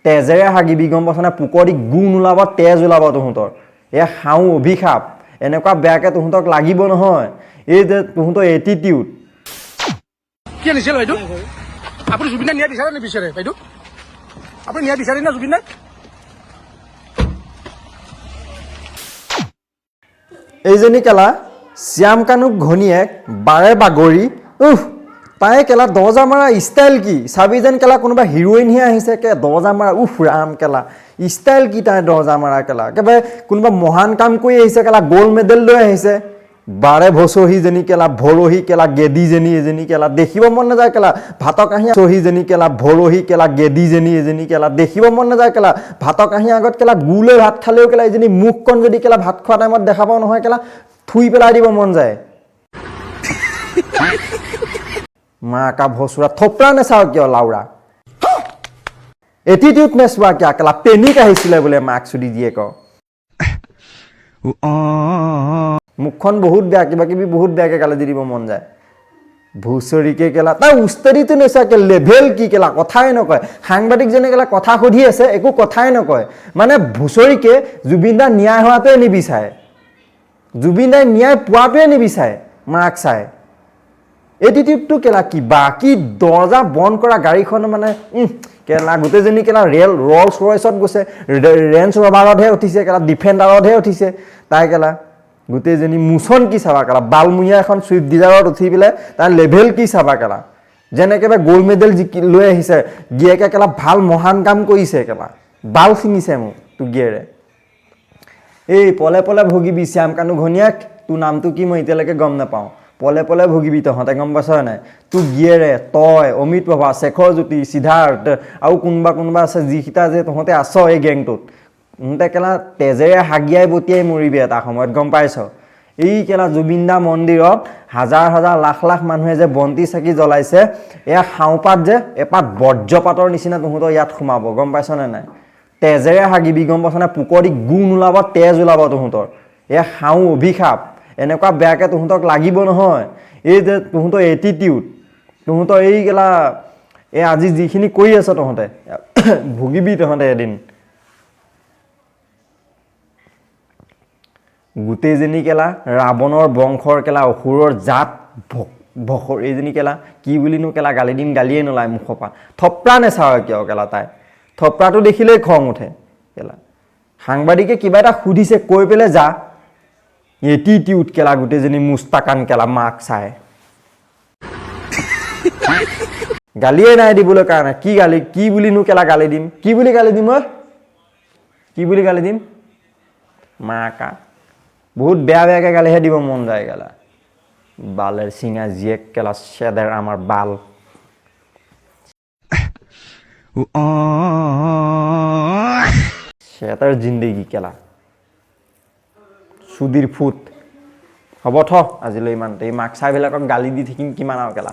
তেজেৰে হাগিবি গম পাছনে পুকৰি গু নোলাব তেজ ওলাব তহঁতৰ এ হাও অভিশাপ এনেকুৱা বেয়াকে তহঁতক লাগিব নহয় এই যে তহঁতৰ এটিটিউড কি নিছিল বাইদেউ আপুনি জুবিন দা নিয়া বিচাৰে নে বিচাৰে বাইদেউ আপুনি নিয়া বিচাৰে না জুবিন দা এইজনী কেলা শ্যাম কানুক ঘনীয়েক বাৰে বাগৰি তাই কেলা দৰ্জা মাৰা ষ্টাইল কি চাবি যেন কেলা কোনোবা হিৰোইনহে আহিছে কে দৰ্জা মাৰা ৰাম কেলা ষ্টাইল কি তাই দৰ্জা মাৰা কেলা একেবাৰে কোনোবা মহান কাম কৰি আহিছে কেলা গ'ল্ড মেডেল লৈ আহিছে বাৰে ভচহিজনী কেলা ভৰহি কেলা গেদিজনী এজনী কেলা দেখিব মন নাযায় কেলা ভাতৰ কাঁহী চহিজনী কেলা ভৰহি কেলা গেদিজনী এজনী কেলা দেখিব মন নাযায় কেলা ভাতৰ কাঁহী আগত কেলা গুলৈ ভাত খালেও কেলা এজনী মুখখন যদি কেলা ভাত খোৱা টাইমত দেখা পাওঁ নহয় কেলা থুই পেলাই দিব মন যায় মাকা ভচুৰা থপৰা নেচাও কিয় লাউৰা এটিটিউড নেচোৱা কিয় কেলা পেনিক আহিছিলে বোলে মাক চুদি দিয়ে ক মুখখন বহুত বেয়া কিবা কিবি বহুত বেয়াকে গালি দি দিব মন যায় ভুচৰিকে কেলা তাৰ উস্তাদিটো নেচাকে লেভেল কি কেলা কথাই নকয় সাংবাদিকজনে কেলা কথা সুধি আছে একো কথাই নকয় মানে ভুচৰিকে জুবিন দা ন্যায় হোৱাটোৱে নিবিচাৰে জুবিন দাই ন্যায় পোৱাটোৱে নিবিচাৰে মাক চাই এটিটিউডটো কেলা কিবা কি দৰ্জা বন্ধ কৰা গাড়ীখন মানে কেলা গোটেইজনী কেলা ৰলছ ৰয়ছত গৈছে ৰেঞ্জ ৰভাৰতহে উঠিছে কেলা ডিফেণ্ডাৰতহে উঠিছে তাই কেলা গোটেইজনী মুচন কি চাবা কেলা বালমুঞা এখন চুইফ্ট ডিজায়াৰত উঠি পেলাই তাৰ লেভেল কি চাবা কেলা যেন একেবাৰে গ'ল্ড মেডেল লৈ আহিছে গিয়েকে কেলা ভাল মহান কাম কৰিছে কেলা বাল ছিঙিছে মোক তোৰ গিয়েৰে এই পলে পলে ভুগিবি শ্যাম কানু ঘনীয়াক তোৰ নামটো কি মই এতিয়ালৈকে গম নাপাওঁ পলে পলে ভুগিবি তহঁতে গম পাইছ নাই তোৰ গিয়েৰে তই অমিত প্ৰভা শেখৰ জ্যোতি সিদ্ধাৰ্থ আৰু কোনোবা আছে যিকেইটা যে তহঁতে আছ এই গেংটোত তহঁতে কেলা তেজেৰে হাগিয়াই বটিয়াই মৰিবি এটা সময়ত গম পাইছ এই কেলা জুবিন দা মন্দিৰত হাজাৰ হাজাৰ লাখ লাখ মানুহে যে বন্তি চাকি জ্বলাইছে এয়া হাওপাত যে এপাত বজ্ৰপাতৰ নিচিনা তহঁতৰ ইয়াত সোমাব গম পাইছ নে নাই তেজেৰে হাগিবি গম পাইছ নে পুকৰি গু নোলাব তেজ ওলাব তহঁতৰ এয়া হাও অভিশাপ এনেকুৱা বেয়াকে তহঁতক লাগিব নহয় এই যে তহঁতৰ এটিটিউড তহঁতৰ এই কেলা এই আজি যিখিনি কৰি আছ তহঁতে ভুগিবি তহঁতে এদিন গোটেইজনী কেলা ৰাৱণৰ বংশৰ কেলা অসুৰৰ জাত ভখৰ এইজনী কেলা কি বুলিনো কেলা গালি দিম গালিয়ে নোলায় মুখৰ পৰা থপৰা নেচাও কিয় কেলা তাই থপৰাটো দেখিলেই খং উঠে কেলা সাংবাদিকে কিবা এটা সুধিছে কৈ পেলাই যা এটিটিউড কেলা গোটেইজনী মুস্তাকান কেলা মাক চাই গালিয়ে নাই দিবলৈ কাৰণে কি বুলিনো কেলা গালি দিম কি বুলি গালি দিম মাকা বহুত বেয়াকে গালিহে দিব মন যায় কেলা বালের সিঙা জিয়েক কেলা সেদের আমার বাল সেতার জিন্দগি কেলা সুধীর ফুট হ'ব থ আজিলৈ ইমানতে এই মাক চাইবিলাকক গালি দি থাকিম কিমান আৰু কেলা